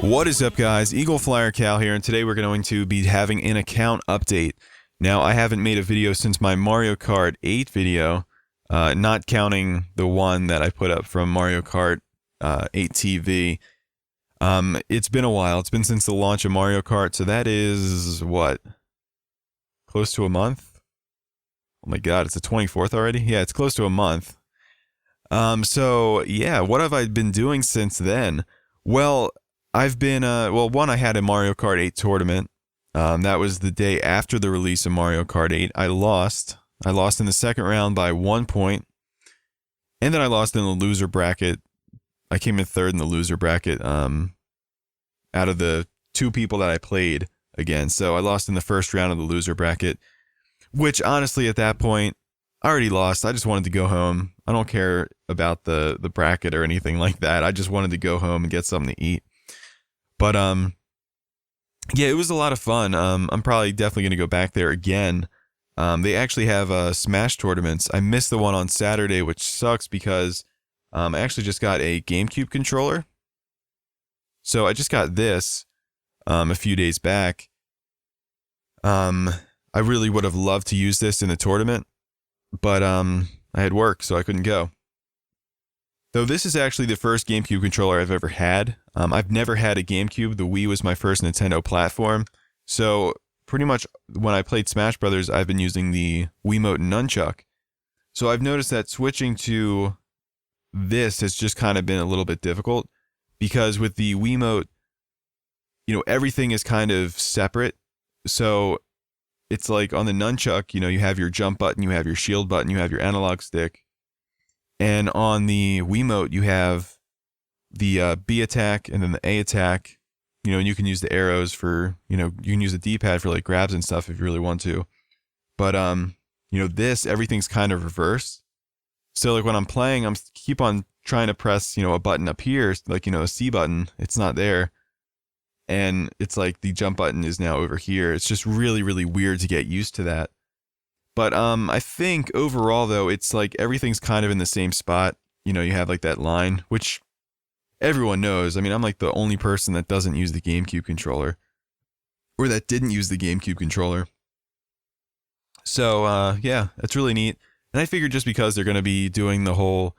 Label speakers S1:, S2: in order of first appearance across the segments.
S1: What is up, guys? Eagle Flyer Cal here, and today we're going to be having an account update. Now, I haven't made a video since my Mario Kart 8 video, not counting the one that I put up from Mario Kart 8 TV. It's been a while. It's been since the launch of Mario Kart, so that is, what? Close to a month? Oh my god, it's the 24th already? Yeah, it's close to a month. So, yeah, what have I been doing since then? Well, I've been, one, I had a Mario Kart 8 tournament. That was the day after the release of Mario Kart 8. I lost. I lost in the second round by 1 point. And then I lost in the loser bracket. I came in third in the loser bracket out of the two people that I played against. So I lost in the first round of the loser bracket, which honestly at that point, I already lost. I just wanted to go home. I don't care about the bracket or anything like that. I just wanted to go home and get something to eat. But yeah, it was a lot of fun. I'm probably definitely going to go back there again. They actually have Smash tournaments. I missed the one on Saturday, which sucks because I actually just got a GameCube controller. So I just got this a few days back. I really would have loved to use this in the tournament, but I had work, so I couldn't go. Though this is actually the first GameCube controller I've ever had. I've never had a GameCube. The Wii was my first Nintendo platform. So pretty much when I played Smash Brothers, I've been using the Wiimote and Nunchuck. So I've noticed that switching to this has just kind of been a little bit difficult because with the Wiimote, you know, everything is kind of separate. So it's like on the Nunchuck, you know, you have your jump button, you have your shield button, you have your analog stick. And on the Wiimote, you have the B attack and then the A attack, you know, and you can use the arrows for, you know, you can use the D-pad for like grabs and stuff if you really want to. But, you know, everything's kind of reversed. So like when I'm playing, I'm keep on trying to press, you know, a button up here, like, you know, a C button, it's not there. And it's like the jump button is now over here. It's just really, really weird to get used to that. But I think overall, though, it's like everything's kind of in the same spot. You know, you have like that line, which everyone knows. I mean, I'm like the only person that doesn't use the GameCube controller or that didn't use the GameCube controller. So, yeah, that's really neat. And I figured just because they're going to be doing the whole,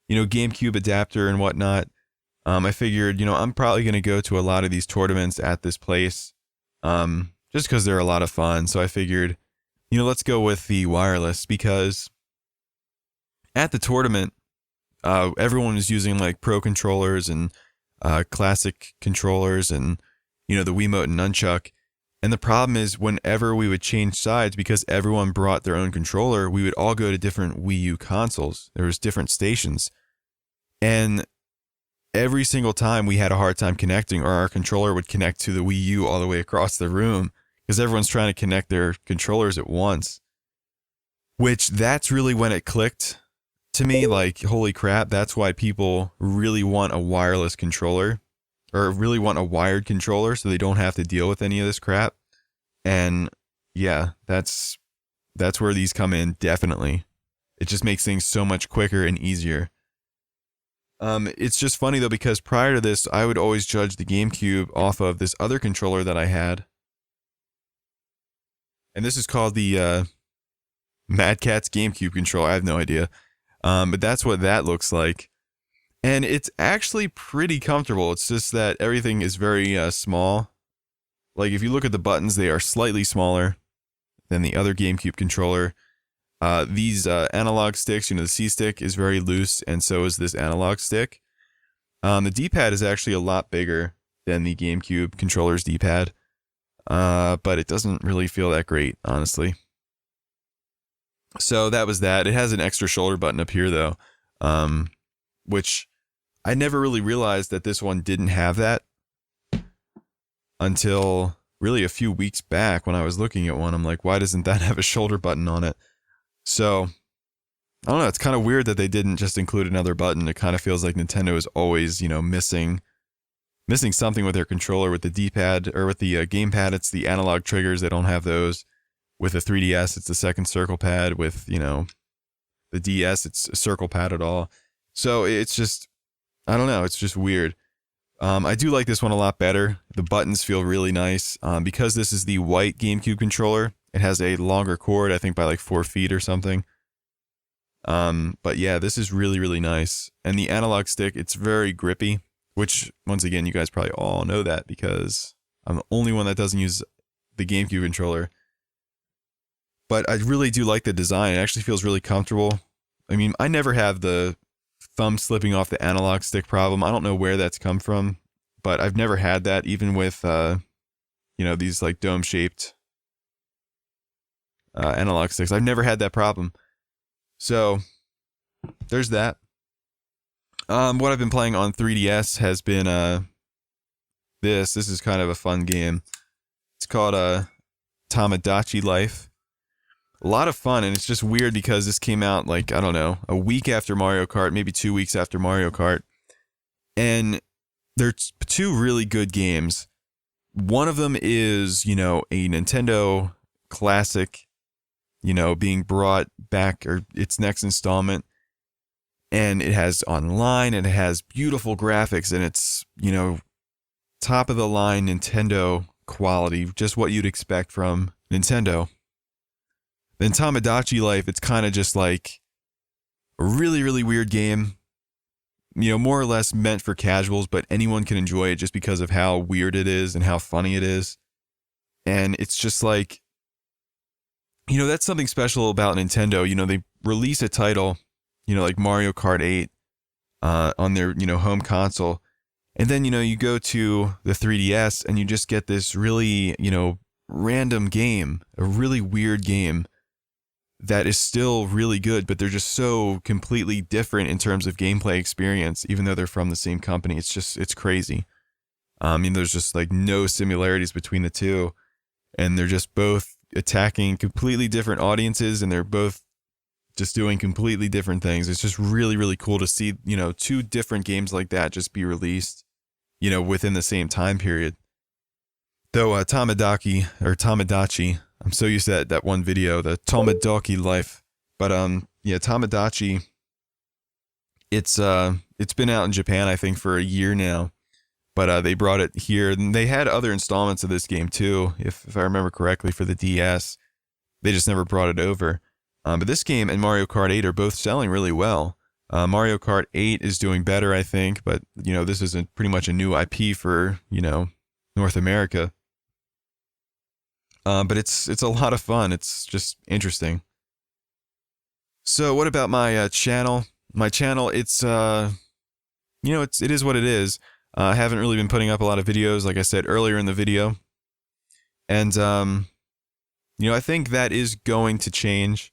S1: you know, GameCube adapter and whatnot, I figured, you know, I'm probably going to go to a lot of these tournaments at this place just because they're a lot of fun. So I figured, you know, let's go with the wireless because at the tournament, everyone was using like pro controllers and classic controllers and, you know, the Wiimote and Nunchuck. And the problem is whenever we would change sides, because everyone brought their own controller, we would all go to different Wii U consoles. There was different stations. And every single time we had a hard time connecting, or our controller would connect to the Wii U all the way across the room. Because everyone's trying to connect their controllers at once. Which, that's really when it clicked to me, like, holy crap, that's why people really want a wireless controller. Or really want a wired controller so they don't have to deal with any of this crap. And, yeah, that's where these come in, definitely. It just makes things so much quicker and easier. It's just funny, though, because prior to this, I would always judge the GameCube off of this other controller that I had. And this is called the Mad Catz GameCube controller. I have no idea. But that's what that looks like. And it's actually pretty comfortable. It's just that everything is very small. Like if you look at the buttons, they are slightly smaller than the other GameCube controller. These analog sticks, you know, the C stick is very loose, and so is this analog stick. The D-pad is actually a lot bigger than the GameCube controller's D-pad. But it doesn't really feel that great, honestly. So that was that. It has an extra shoulder button up here, though, which I never really realized that this one didn't have that until really a few weeks back when I was looking at one. I'm like, why doesn't that have a shoulder button on it? So, I don't know. It's kind of weird that they didn't just include another button. It kind of feels like Nintendo is always, you know, missing something with their controller. With the D-pad or with the gamepad, it's the analog triggers. They don't have those. With the 3DS, it's the second circle pad. With, you know, the DS, it's a circle pad at all. So it's just, I don't know. It's just weird. I do like this one a lot better. The buttons feel really nice. Because this is the white GameCube controller, it has a longer cord, I think by like 4 feet or something. But yeah, this is really, really nice. And the analog stick, it's very grippy, which, once again, you guys probably all know that because I'm the only one that doesn't use the GameCube controller. But I really do like the design. It actually feels really comfortable. I mean, I never have the thumb slipping off the analog stick problem. I don't know where that's come from, but I've never had that, even with, these like dome-shaped analog sticks. I've never had that problem. So, there's that. What I've been playing on 3DS has been this. This is kind of a fun game. It's called Tomodachi Life. A lot of fun, and it's just weird because this came out like, I don't know, a week after Mario Kart, maybe 2 weeks after Mario Kart. And they're two really good games. One of them is, a Nintendo classic, being brought back, or its next installment. And it has online, and it has beautiful graphics, and it's, top of the line Nintendo quality, just what you'd expect from Nintendo. Then Tomodachi Life, it's kind of just like a really, really weird game. More or less meant for casuals, but anyone can enjoy it just because of how weird it is and how funny it is. And it's just like, that's something special about Nintendo. They release a title, like Mario Kart 8 on their, home console. And then, you go to the 3DS and you just get this really, random game, a really weird game that is still really good, but they're just so completely different in terms of gameplay experience, even though they're from the same company. It's crazy. There's just like no similarities between the two, and they're just both attacking completely different audiences, and they're both just doing completely different things. It's just really, really cool to see, two different games like that just be released, within the same time period. Though Tomodachi, I'm so used to that one video, the Tomodachi Life. But Tomodachi, it's been out in Japan, I think, for a year now. But they brought it here, and they had other installments of this game too, if I remember correctly, for the DS. They just never brought it over. But this game and Mario Kart 8 are both selling really well. Mario Kart 8 is doing better, I think, but this is pretty much a new IP for North America. But it's a lot of fun. It's just interesting. So what about my channel? My channel, it is what it is. I haven't really been putting up a lot of videos, like I said earlier in the video. And, I think that is going to change.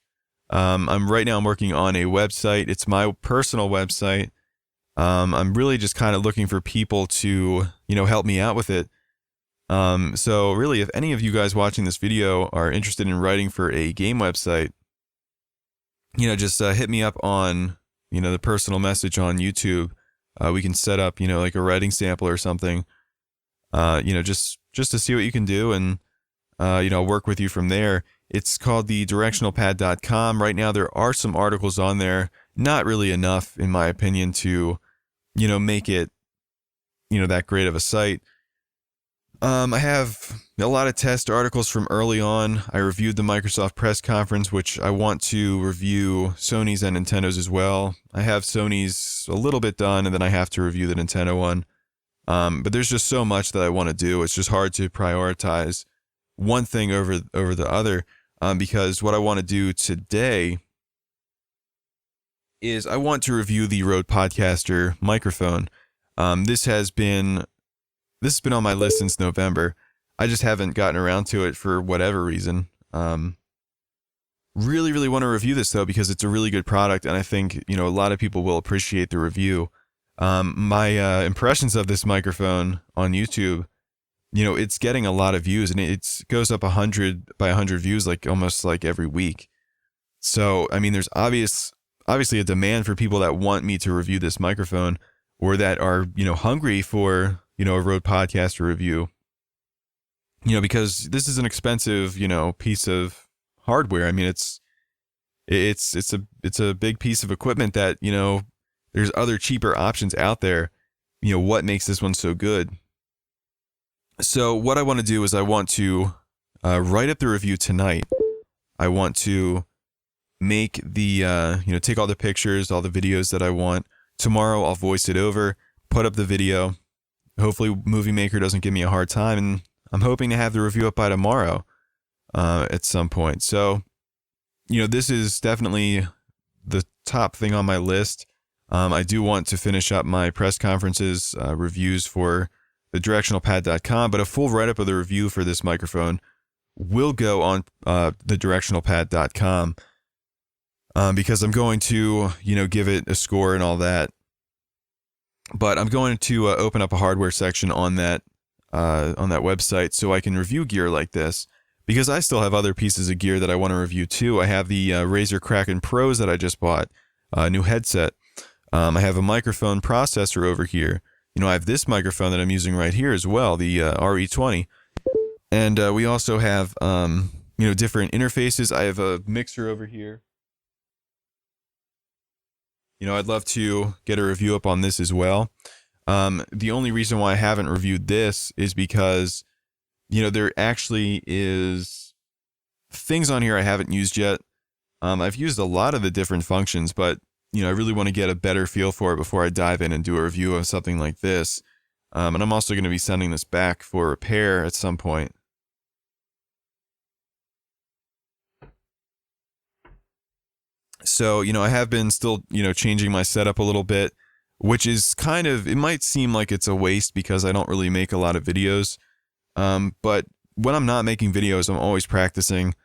S1: Right now I'm working on a website. It's my personal website. I'm really just kind of looking for people to, help me out with it. So really, if any of you guys watching this video are interested in writing for a game website, just hit me up on, the personal message on YouTube. We can set up, like a writing sample or something, just to see what you can do, and, work with you from there. It's called the directionalpad.com. Right now, there are some articles on there, not really enough, in my opinion, to, make it, that great of a site. I have a lot of test articles from early on. I reviewed the Microsoft press conference, which I want to review Sony's and Nintendo's as well. I have Sony's a little bit done, and then I have to review the Nintendo one. But there's just so much that I want to do. It's just hard to prioritize one thing over the other, because what I want to do today is I want to review the Rode Podcaster microphone. This has been on my list since November. I just haven't gotten around to it for whatever reason. Really, really want to review this, though, because it's a really good product, and I think, a lot of people will appreciate the review. My impressions of this microphone on YouTube, it's getting a lot of views, and it goes up 100 by 100 views, almost every week. So, I mean, there's obviously a demand for people that want me to review this microphone, or that are, hungry for, a Rode Podcaster review, because this is an expensive, piece of hardware. I mean, it's a big piece of equipment that, there's other cheaper options out there. what makes this one so good. So what I want to do is I want to write up the review tonight. I want to make the, take all the pictures, all the videos that I want. Tomorrow I'll voice it over, put up the video. Hopefully Movie Maker doesn't give me a hard time, and I'm hoping to have the review up by tomorrow at some point. So, this is definitely the top thing on my list. I do want to finish up my press conferences, reviews for the directionalpad.com, but a full write-up of the review for this microphone will go on the directionalpad.com because I'm going to, give it a score and all that. But I'm going to open up a hardware section on that website so I can review gear like this, because I still have other pieces of gear that I want to review too. I have the Razer Kraken Pros that I just bought, a new headset. I have a microphone processor over here. I have this microphone that I'm using right here as well, the RE20. And we also have, different interfaces. I have a mixer over here. I'd love to get a review up on this as well. The only reason why I haven't reviewed this is because, there actually is things on here I haven't used yet. I've used a lot of the different functions, but, I really want to get a better feel for it before I dive in and do a review of something like this. And I'm also going to be sending this back for repair at some point. So, I have been still, changing my setup a little bit, which is it might seem like it's a waste because I don't really make a lot of videos. But when I'm not making videos, I'm always practicing,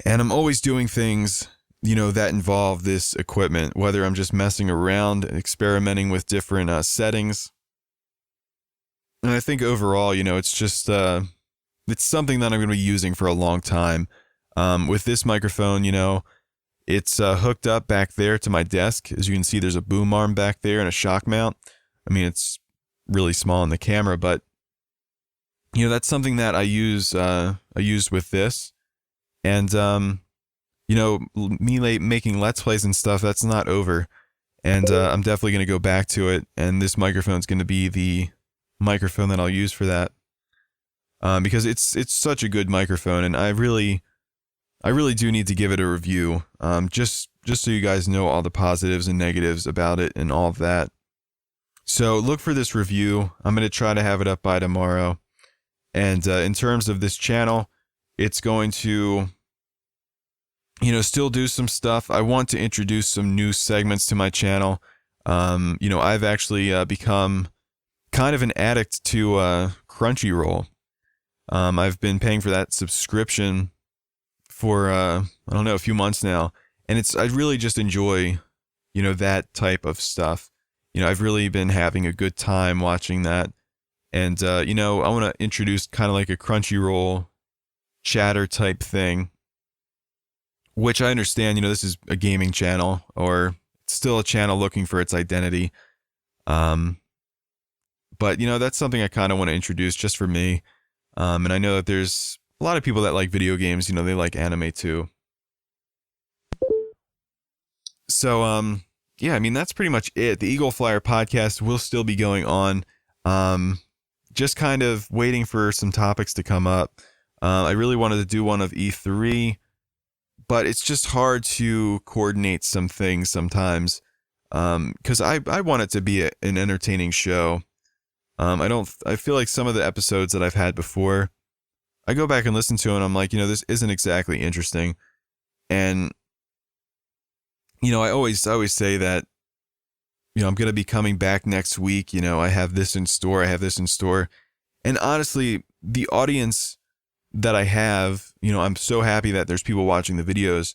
S1: and I'm always doing things, that involve this equipment, whether I'm just messing around, experimenting with different settings. And I think overall, it's just, it's something that I'm going to be using for a long time. With this microphone, it's hooked up back there to my desk. As you can see, there's a boom arm back there and a shock mount. I mean, it's really small in the camera, but that's something that I used with this. And me making Let's Plays and stuff, that's not over. And I'm definitely going to go back to it. And this microphone's going to be the microphone that I'll use for that. Because it's such a good microphone, and I really do need to give it a review, just so you guys know all the positives and negatives about it and all of that. So look for this review. I'm going to try to have it up by tomorrow. And in terms of this channel, it's going to, still do some stuff. I want to introduce some new segments to my channel. I've actually become kind of an addict to Crunchyroll. I've been paying for that subscription for a few months now, and I really just enjoy that type of stuff. I've really been having a good time watching that, and I want to introduce kind of like a Crunchyroll chatter type thing, which I understand this is a gaming channel, or still a channel looking for its identity, but that's something I kind of want to introduce just for me, and I know that there's a lot of people that like video games, they like anime too. So, yeah, I mean, that's pretty much it. The Eagle Flyer podcast will still be going on. Just kind of waiting for some topics to come up. I really wanted to do one of E3, but it's just hard to coordinate some things sometimes. Because I want it to be an entertaining show. I feel like some of the episodes that I've had before, I go back and listen to it and I'm like, this isn't exactly interesting. And, I always say that, I'm going to be coming back next week. I have this in store. And honestly, the audience that I have, I'm so happy that there's people watching the videos.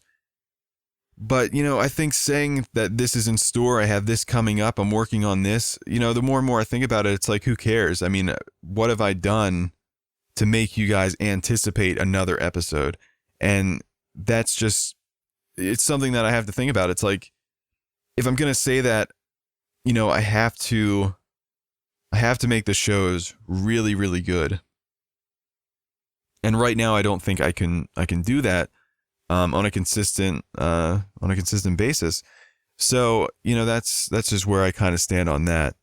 S1: But, I think saying that this is in store, I have this coming up, I'm working on this, the more and more I think about it, it's like, who cares? I mean, what have I done to make you guys anticipate another episode? And that's just, it's something that I have to think about. It's like, if I'm going to say that, I have to make the shows really, really good. And right now, I don't think I can do that on a consistent basis. So, that's just where I kind of stand on that.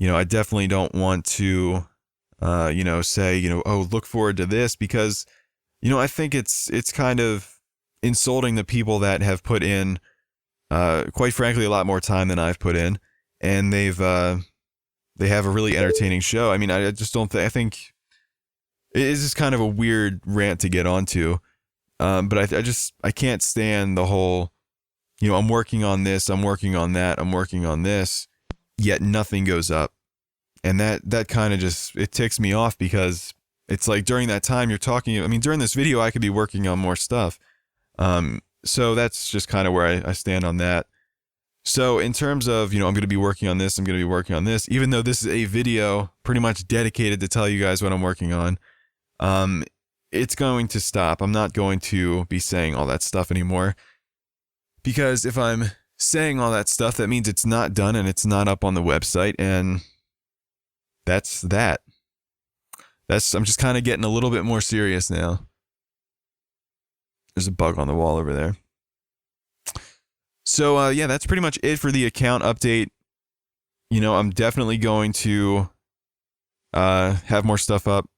S1: I definitely don't want to, say, oh, look forward to this, because, I think it's kind of insulting the people that have put in, quite frankly, a lot more time than I've put in, and they have a really entertaining show. I mean, I just don't think, I think it is just kind of a weird rant to get onto. But I can't stand the whole, I'm working on this, I'm working on that, I'm working on this, yet nothing goes up. And that kind of just, it ticks me off, because it's like during that time you're talking, I mean, during this video, I could be working on more stuff. So that's just kind of where I stand on that. So in terms of, I'm going to be working on this, I'm going to be working on this, even though this is a video pretty much dedicated to tell you guys what I'm working on, it's going to stop. I'm not going to be saying all that stuff anymore, because if I'm saying all that stuff, that means it's not done and it's not up on the website, and that's that. I'm just kind of getting a little bit more serious now. There's a bug on the wall over there. So, yeah, that's pretty much it for the account update. I'm definitely going to have more stuff up.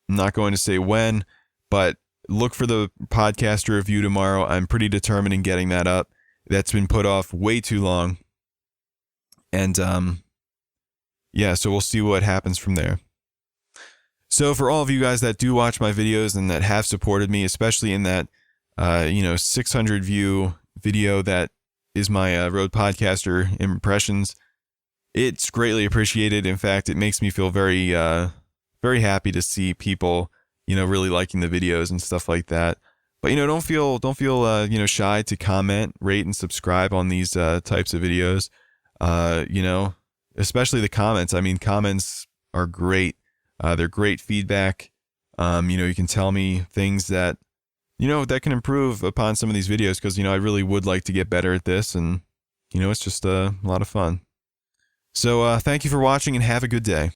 S1: I'm not going to say when, but look for the podcast review tomorrow. I'm pretty determined in getting that up. That's been put off way too long. And, yeah, so we'll see what happens from there. So for all of you guys that do watch my videos and that have supported me, especially in that, 600 view video that is my Road Podcaster impressions, it's greatly appreciated. In fact, it makes me feel very, very happy to see people, really liking the videos and stuff like that. But, don't feel, shy to comment, rate, and subscribe on these types of videos. Especially the comments. I mean, comments are great. They're great feedback. You can tell me things that, that can improve upon some of these videos, because, I really would like to get better at this, and, it's just a lot of fun. So, thank you for watching, and have a good day.